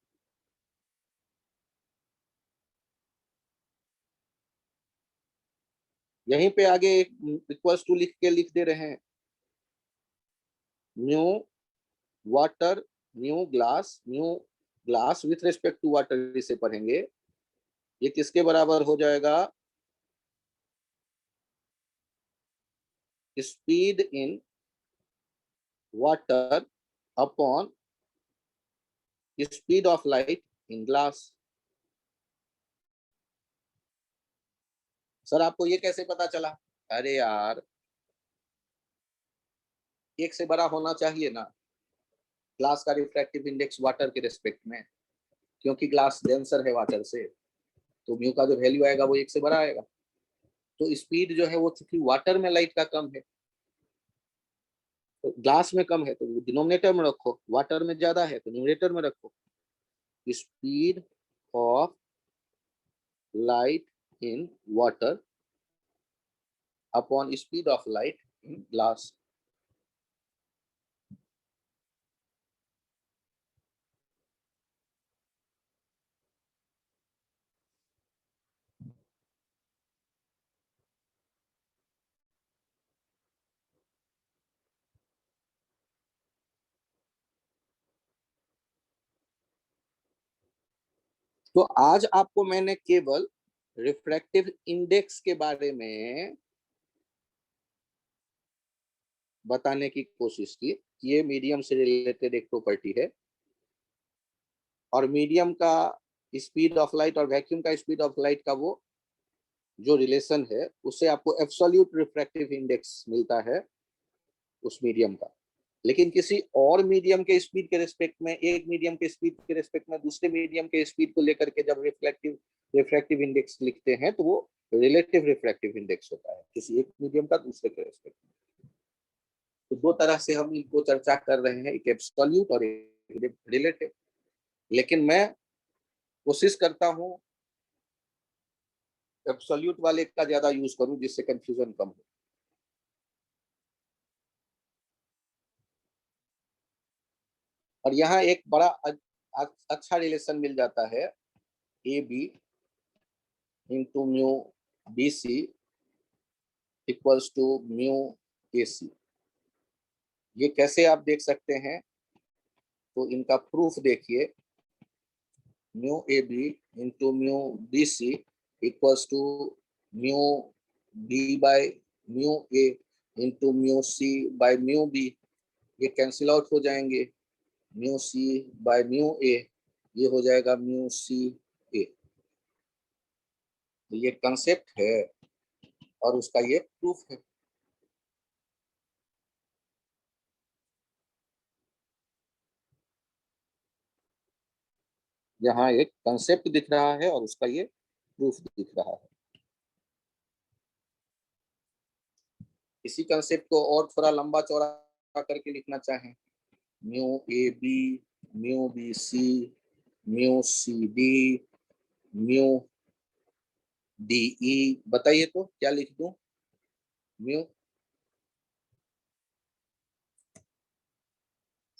यहीं पे आगे इक्वल्स टू लिख के लिख दे रहे हैं, mu water mu glass with respect to water, इसे पढ़ेंगे। ये किसके बराबर हो जाएगा? Speed in water upon speed of light in glass. Sir आपको ये कैसे पता चला? अरे यार, एक से बड़ा होना चाहिए ना ग्लास का रिफ्रैक्टिव इंडेक्स वाटर के रिस्पेक्ट में, क्योंकि ग्लास डेंसर है वाटर से, तो म्यू का जो वैल्यू आएगा वो एक से बड़ा आएगा। तो स्पीड जो है वो चूंकि वाटर में लाइट का कम है, तो ग्लास में कम है तो डिनोमिनेटर में रखो, वाटर में ज्यादा है तो न्यूमरेटर में रखो। Speed of light in water upon speed of light in glass. तो आज आपको मैंने केवल रिफ्रैक्टिव इंडेक्स के बारे में बताने की कोशिश की। ये मीडियम से रिलेटेड एक प्रॉपर्टी है, और मीडियम का स्पीड ऑफ लाइट और वैक्यूम का स्पीड ऑफ लाइट का वो जो रिलेशन है, उससे आपको एब्सोल्यूट रिफ्रैक्टिव इंडेक्स मिलता है उस मीडियम का। लेकिन किसी और मीडियम के स्पीड के रिस्पेक्ट में, एक मीडियम के स्पीड के रिस्पेक्ट में दूसरे मीडियम के स्पीड को लेकर के जब रिफ्रैक्टिव इंडेक्स लिखते हैं तो वो रिलेटिव रिफ्रैक्टिव इंडेक्स होता है किसी एक मीडियम का दूसरे के रिस्पेक्ट में। तो दो तरह से हम इनको चर्चा कर रहे हैं, एक एब्सोल्यूट और एक रिलेटिव। लेकिन मैं कोशिश करता हूँ एब्सोल्यूट वाले का ज्यादा यूज करूं जिससे कंफ्यूजन कम हो। और यहाँ एक बड़ा अच्छा रिलेशन मिल जाता है, A B into mu B C equals to mu A C. ये कैसे आप देख सकते हैं? तो इनका प्रूफ देखिए, mu A B into mu B C equals to mu B by mu A into mu C by mu B. ये कैंसिल आउट हो जाएंगे, mu C by mu A, ये हो जाएगा म्यू सी ए। तो ये कंसेप्ट है और उसका ये प्रूफ है। यहाँ एक कंसेप्ट दिख रहा है और उसका ये प्रूफ दिख रहा है। इसी कंसेप्ट को और थोड़ा लंबा चौड़ा करके लिखना चाहें, mu A B mu B C, mu C D, mu D E. बताइए तो क्या लिख दूं? म्यू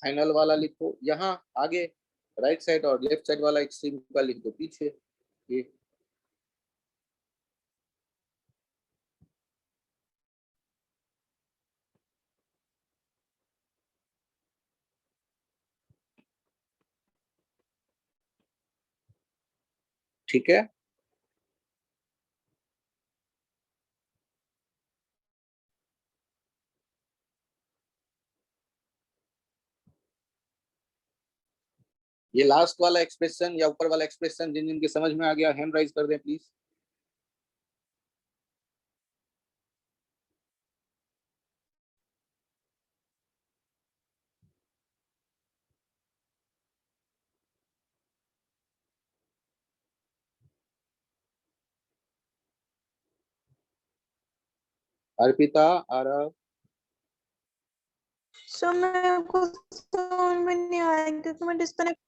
फाइनल वाला लिखो यहाँ आगे, राइट साइड, और लेफ्ट साइड वाला एक्सट्रीम का लिख दो पीछे। ये ठीक है। ये लास्ट वाला एक्सप्रेशन या ऊपर वाला एक्सप्रेशन जिन जिनके समझ में आ गया हैंड राइज कर दें प्लीज। अर्पिता, आरव, सर मेरे को समझ में नहीं आया क्योंकि मैं डिस्कनेक्ट।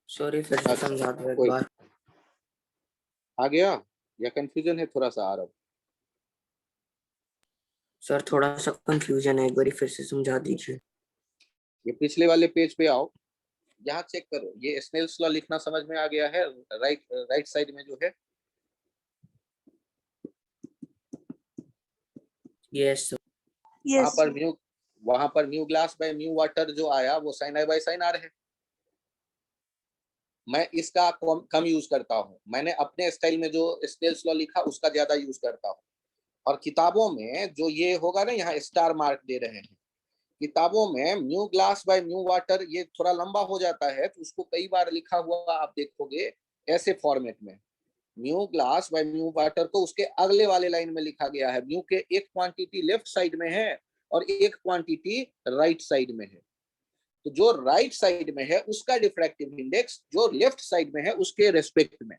सॉरी, फिर से समझा दो एक कोई बार। आ गया या कंफ्यूजन है थोड़ा सा आरव? सर थोड़ा सा कंफ्यूजन है, एक बार फिर से समझा दीजिए। ये पिछले वाले पेज पे आओ, यहाँ चेक करो, ये स्नेल्स लॉ लिखना समझ में आ गया है? राइट साइड में जो है, यस सर। वहां पर mu glass by mu water जो आया वो sine I by sine R है। मैं इसका कम यूज करता हूँ, मैंने अपने स्टाइल में जो स्नेल्स लॉ लिखा उसका ज्यादा यूज करता हूँ। और किताबों में जो ये होगा ना, यहाँ स्टार मार्क दे रहे हैं, किताबों में mu glass by mu water ये थोड़ा लंबा हो जाता है, तो उसको कई बार लिखा हुआ आप देखोगे ऐसे फॉर्मेट में, mu glass by mu water को उसके अगले वाले लाइन में लिखा गया है। म्यू के एक क्वांटिटी लेफ्ट साइड में है और एक क्वांटिटी राइट साइड में है, तो जो राइट साइड में है उसका डिफ्रैक्टिव इंडेक्स जो लेफ्ट साइड में है उसके रेस्पेक्ट में,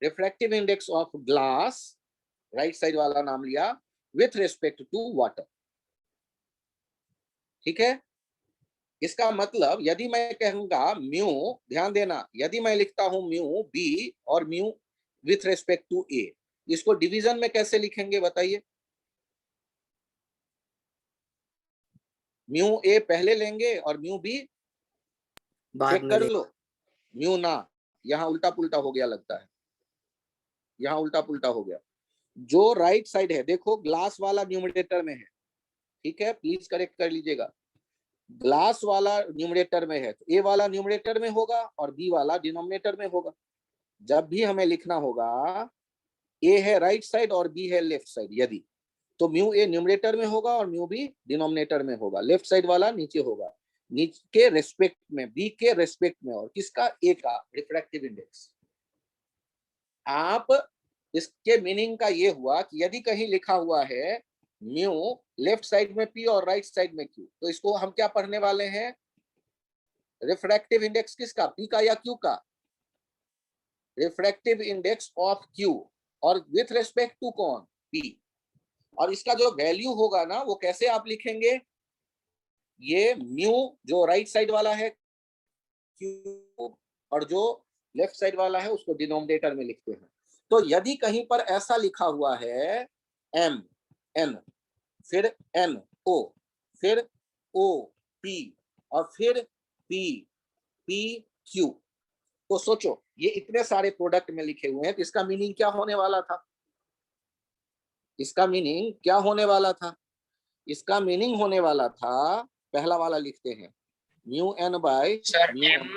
refractive index of glass right side वाला नाम लिया विथ रेस्पेक्ट टू वाटर। ठीक है, इसका मतलब यदि मैं कहूंगा म्यू, ध्यान देना, यदि मैं लिखता हूं म्यू बी और म्यू विथ रेस्पेक्ट टू ए, इसको डिवीजन में कैसे लिखेंगे बताइए? म्यू ए पहले लेंगे और म्यू बी बाद चेक में कर लो। म्यू ना, यहाँ उल्टा पुल्टा हो गया लगता है, यहाँ उल्टा पुल्टा हो गया। जो राइट साइड है देखो, ग्लास वाला न्यूमरेटर में है, ठीक है, प्लीज करेक्ट कर लीजिएगा। ग्लास वाला न्यूमरेटर में है तो ए वाला न्यूमरेटर में होगा और बी वाला डिनोमिनेटर में होगा। जब भी हमें लिखना होगा ए है राइट साइड और बी है लेफ्ट साइड, यदि तो म्यू ए न्यूमरेटर में होगा और म्यू बी डिनोमिनेटर में होगा, लेफ्ट साइड वाला नीचे होगा, नीचे के रेस्पेक्ट में, बी के रेस्पेक्ट में, और किसका? ए का रिफ्रैक्टिव इंडेक्स। आप इसके मीनिंग का ये हुआ कि यदि कहीं लिखा हुआ है म्यू लेफ्ट साइड में पी और राइट साइड में क्यू, तो इसको हम क्या पढ़ने वाले हैं? रिफ्रैक्टिव इंडेक्स किसका? पी का या क्यू का? रिफ्रैक्टिव इंडेक्स ऑफ क्यू, और विथ रेस्पेक्ट टू कौन? पी। और इसका जो वैल्यू होगा ना वो कैसे आप लिखेंगे? ये म्यू जो राइट साइड वाला है क्यू और जो लेफ्ट साइड वाला है उसको डिनोमिनेटर में लिखते हैं। तो यदि कहीं पर ऐसा लिखा हुआ है एम एन, फिर एन ओ, फिर ओ पी, और फिर पी पी क्यू, तो सोचो ये इतने सारे प्रोडक्ट में लिखे हुए हैं, तो इसका मीनिंग क्या होने वाला था? इसका मीनिंग क्या होने वाला था? इसका मीनिंग होने वाला था, पहला वाला लिखते हैं, mu N by sir mu M,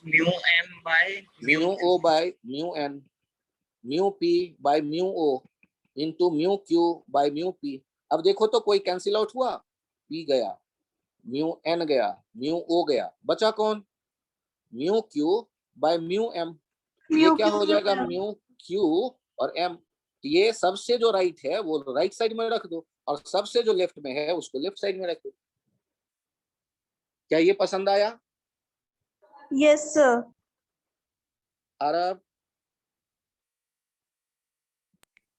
mu M by mu O by mu N, mu P by mu O into mu Q by mu P. अब देखो तो कोई कैंसिल आउट हुआ? पी गया, म्यू एन गया, म्यू ओ गया, बचा कौन? Mu Q by mu M. ये क्या हो जाएगा? म्यू क्यू और एम। ये सबसे जो राइट है वो राइट साइड में रख दो और सबसे जो लेफ्ट में है उसको लेफ्ट साइड में रख दो। क्या ये पसंद आया? Yes sir. अरब?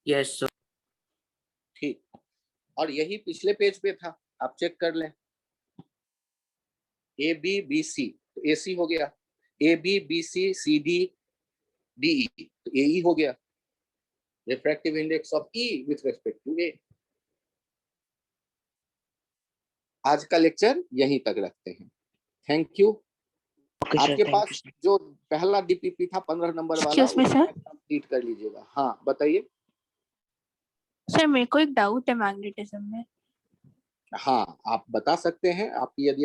Yes sir. ठीक, और यही पिछले पेज पे था, आप चेक कर लें। ए बी बी सी, तो ए सी हो गया, A B B C C D D E, तो ए ई हो गया, refractive index of E with respect to A. आज का लेक्चर यहीं तक रखते हैं। Thank you. आपके पास जो पहला डीपीपी था 15 नंबर वाला, Excuse me, sir. कंप्लीट कर लीजिएगा। हाँ बताइए। सर मेरे को एक डाउट है मैग्नेटिज्म में। हाँ आप बता सकते हैं, आपकी यदि